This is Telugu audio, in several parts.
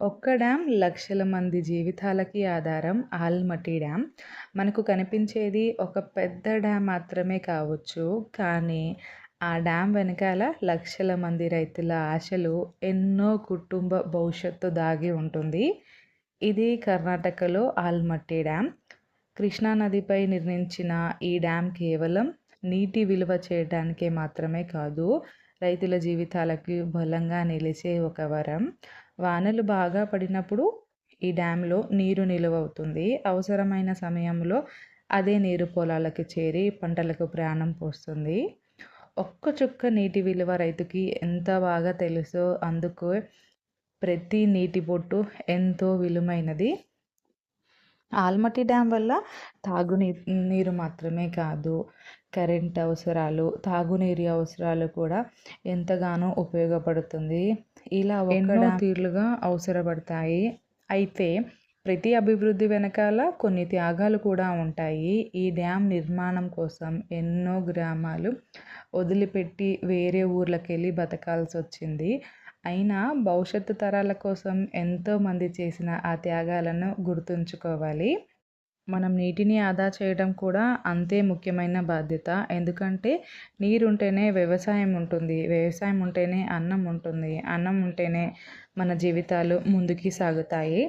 ఒక్క డ్యామ్ లక్షల మంది జీవితాలకి ఆధారం ఆల్మట్టి డ్యామ్. మనకు కనిపించేది ఒక పెద్ద డ్యామ్ మాత్రమే కావచ్చు. కానీ ఆ డ్యామ్ వెనకాల లక్షల మంది రైతుల ఆశలు, ఎన్నో కుటుంబ భవిష్యత్తు దాగి ఉంటుంది. ఇది కర్ణాటకలో ఆల్మట్టి డ్యామ్. కృష్ణా నదిపై నిర్మించిన ఈ డ్యామ్ కేవలం నీటి విలువ చేయడానికే మాత్రమే కాదు, రైతుల జీవితాలకు బలంగా నిలిచే ఒక వరం. వానలు బాగా పడినప్పుడు ఈ డ్యాంలో నీరు నిలువవుతుంది. అవసరమైన సమయంలో అదే నీరు పొలాలకు చేరి పంటలకు ప్రాణం పోస్తుంది. ఒక్క చుక్క నీటి విలువ రైతుకి ఎంత బాగా తెలుసో అందుకు ప్రతి నీటి బొట్టు ఎంతో విలువైనది. ఆల్మట్టి డ్యామ్ వల్ల నీరు మాత్రమే కాదు, కరెంట్ అవసరాలు, తాగునీరు అవసరాలు కూడా ఎంతగానో ఉపయోగపడుతుంది. ఇలా ఎన్నో తీరులుగా అవసరపడతాయి. అయితే ప్రతి అభివృద్ధి వెనకాల కొన్ని త్యాగాలు కూడా ఉంటాయి. ఈ డ్యామ్ నిర్మాణం కోసం ఎన్నో గ్రామాలు వదిలిపెట్టి వేరే ఊర్లకెళ్ళి బతకాల్సి వచ్చింది. అయినా భవిష్యత్తు తరాల కోసం ఎంతోమంది చేసిన ఆ త్యాగాలను గుర్తుంచుకోవాలి. మనం నీటిని ఆదా చేయడం కూడా అంతే ముఖ్యమైన బాధ్యత. ఎందుకంటే నీరుంటేనే వ్యవసాయం ఉంటుంది. వ్యవసాయం ఉంటేనే అన్నం ఉంటుంది. అన్నం ఉంటేనే మన జీవితాలు ముందుకి సాగుతాయి.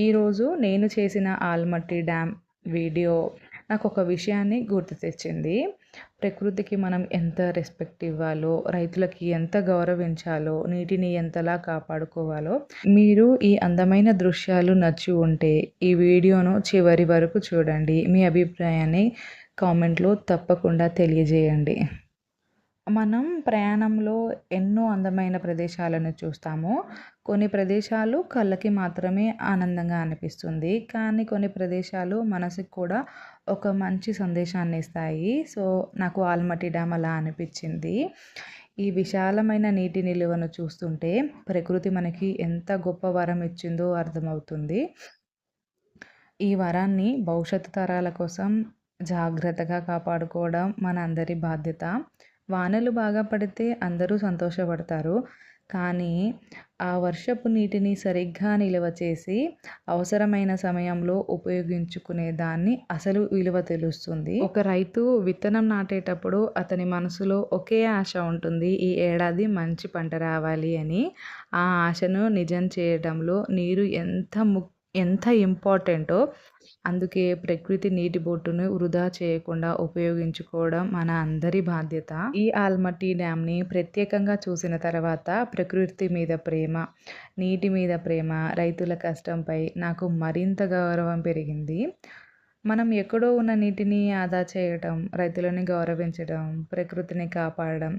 ఈరోజు నేను చేసిన ఆల్మట్టి డ్యామ్ వీడియో నాకు ఒక విషయాన్ని గుర్తు తెచ్చింది. ప్రకృతికి మనం ఎంత రెస్పెక్ట్ ఇవ్వాలో, రైతులకి ఎంత గౌరవించాలో, నీటిని ఎంతలా కాపాడుకోవాలో. మీరు ఈ అందమైన దృశ్యాలు నచ్చి ఉంటే ఈ వీడియోను చివరి వరకు చూడండి. మీ అభిప్రాయాన్ని కామెంట్లో తప్పకుండా తెలియజేయండి. మనం ప్రయాణంలో ఎన్నో అందమైన ప్రదేశాలను చూస్తాము. కొన్ని ప్రదేశాలు కళ్ళకి మాత్రమే ఆనందంగా అనిపిస్తుంది. కానీ కొన్ని ప్రదేశాలు మనసుకు కూడా ఒక మంచి సందేశాన్ని ఇస్తాయి. సో నాకు ఆల్మట్టి డ్యామ్ అలా అనిపించింది. ఈ విశాలమైన నీటి నిలువను చూస్తుంటే ప్రకృతి మనకి ఎంత గొప్ప వరం ఇచ్చిందో అర్థమవుతుంది. ఈ వరాన్ని భవిష్యత్తు తరాల కోసం జాగ్రత్తగా కాపాడుకోవడం మన అందరి బాధ్యత. వానలు బాగా పడితే అందరూ సంతోషపడతారు. కానీ ఆ వర్షపు నీటిని సరిగ్గా నిల్వ చేసి అవసరమైన సమయంలో ఉపయోగించుకునే దాన్ని అసలు విలువ తెలుస్తుంది. ఒక రైతు విత్తనం నాటేటప్పుడు అతని మనసులో ఒకే ఆశ ఉంటుంది, ఈ ఏడాది మంచి పంట రావాలి అని. ఆ ఆశను నిజం చేయడంలో నీరు ఎంత ఇంపార్టెంటో, అందుకే ప్రకృతి నీటి బొట్టును వృధా చేయకుండా ఉపయోగించుకోవడం మన అందరి బాధ్యత. ఈ ఆల్మట్టి డ్యామ్ని ప్రత్యేకంగా చూసిన తర్వాత ప్రకృతి మీద ప్రేమ, నీటి మీద ప్రేమ, రైతుల కష్టంపై నాకు మరింత గౌరవం పెరిగింది. మనం ఎక్కడో ఉన్న నీటిని ఆదా చేయడం, రైతులని గౌరవించడం, ప్రకృతిని కాపాడడం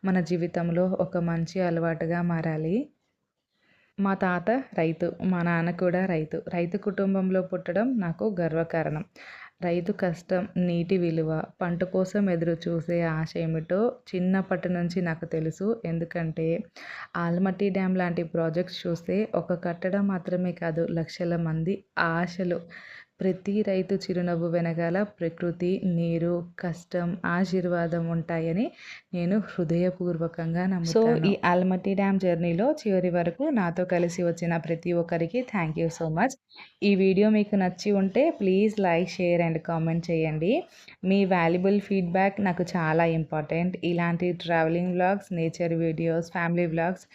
మన జీవితంలో ఒక మంచి అలవాటుగా మారాలి. మా తాత రైతు, మా నాన్న కూడా రైతు. రైతు కుటుంబంలో పుట్టడం నాకు గర్వకారణం. రైతు కష్టం, నీటి విలువ, పంట కోసం ఎదురు చూసే ఆశ ఏమిటో చిన్నప్పటి నుంచి నాకు తెలుసు. ఎందుకంటే ఆల్మట్టి డ్యామ్ లాంటి ప్రాజెక్ట్స్ చూస్తే ఒక కట్టడం మాత్రమే కాదు, లక్షల మంది ఆశలు. ప్రతి రైతు చిరునవ్వు వెనకాల ప్రకృతి, నీరు, కష్టం, ఆశీర్వాదం ఉంటాయని నేను హృదయపూర్వకంగా నమ్ముతాను. సో ఈ ఆల్మట్టి డ్యామ్ జర్నీలో చివరి వరకు నాతో కలిసి వచ్చిన ప్రతి ఒక్కరికి థ్యాంక్ యూ సో మచ్. ఈ వీడియో మీకు నచ్చి ఉంటే please like, share and comment చేయండి. మీ వాల్యుబుల్ ఫీడ్బ్యాక్ నాకు చాలా ఇంపార్టెంట్. ఇలాంటి travelling vlogs, nature videos, family vlogs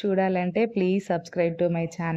చూడాలంటే please subscribe to my channel.